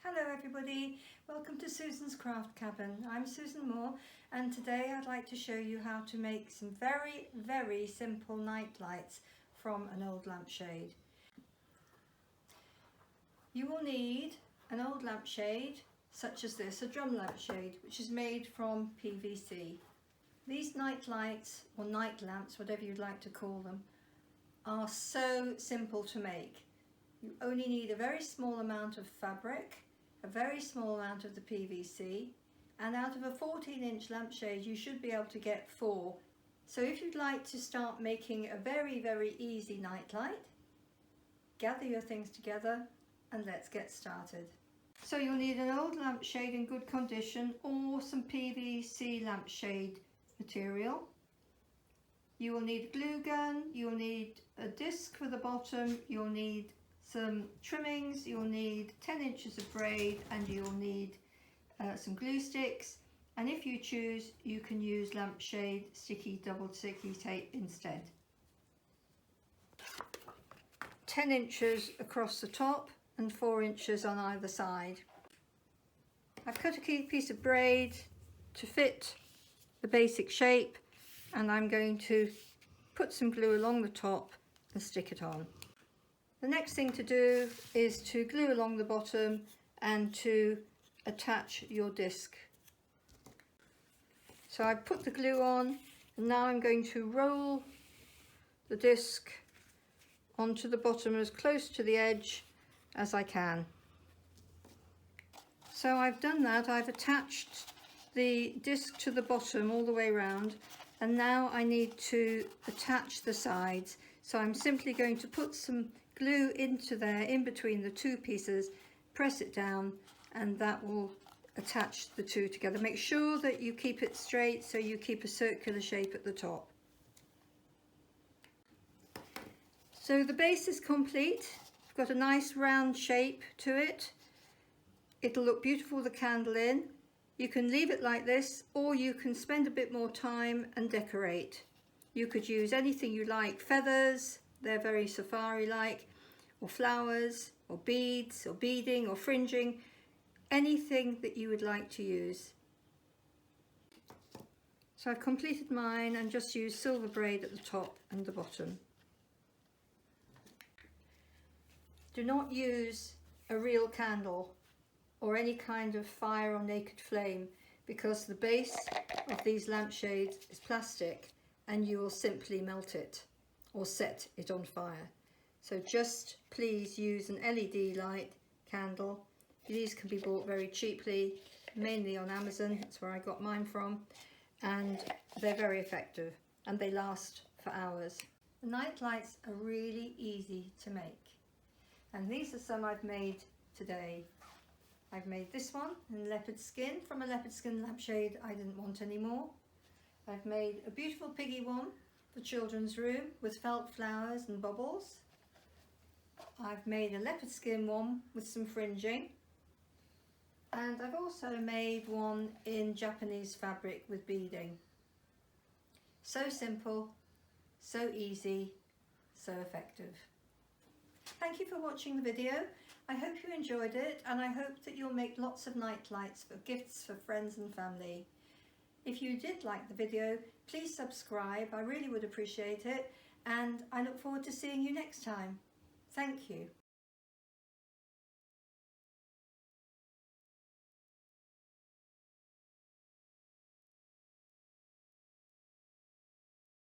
Hello everybody, welcome to Susan's Craft Cabin. I'm Susan Moore and today I'd like to show you how to make some very simple night lights from an old lampshade. You will need an old lampshade such as this, a drum lampshade, which is made from PVC. These night lights or night lamps, whatever you'd like to call them, are so simple to make. You only need a very small amount of fabric, a very small amount of the PVC, and out of a 14-inch lampshade you should be able to get 4. So if you'd like to start making a very easy night light, gather your things together and let's get started. So you'll need an old lampshade in good condition or some PVC lampshade material. You will need a glue gun, you'll need a disc for the bottom, you'll need some trimmings, you'll need 10 inches of braid, and you'll need some glue sticks, and if you choose you can use lampshade double sticky tape instead. 10 inches across the top and 4 inches on either side. I've cut a piece of braid to fit the basic shape, and I'm going to put some glue along the top and stick it on. The next thing to do is to glue along the bottom and to attach your disc. So I've put the glue on and now I'm going to roll the disc onto the bottom as close to the edge as I can. So I've done that, I've attached the disc to the bottom all the way around, and now I need to attach the sides. So I'm simply going to put some glue into there in between the two pieces, press it down, and that will attach the two together. Make sure that you keep it straight so you keep a circular shape at the top. So the base is complete. It's got a nice round shape to it. It'll look beautiful with the candle in. You can leave it like this, or you can spend a bit more time and decorate. You could use anything you like, feathers, they're very safari-like, or flowers, or beads, or beading, or fringing, anything that you would like to use. So I've completed mine and just used silver braid at the top and the bottom. Do not use a real candle or any kind of fire or naked flame, because the base of these lampshades is plastic and you will simply melt it or set it on fire. So just please use an LED light candle. These can be bought very cheaply, mainly on Amazon, that's where I got mine from, and they're very effective and they last for hours. The night lights are really easy to make, and these are some I've made today. I've made this one in leopard skin from a leopard skin lampshade I didn't want anymore. I've made a beautiful piggy one for children's room with felt flowers and bubbles. I've made a leopard skin one with some fringing, and I've also made one in Japanese fabric with beading. So simple, so easy, so effective. Thank you for watching the video. I hope you enjoyed it, and I hope that you'll make lots of night lights for gifts for friends and family. If you did like the video, please subscribe, I really would appreciate it, and I look forward to seeing you next time. Thank you.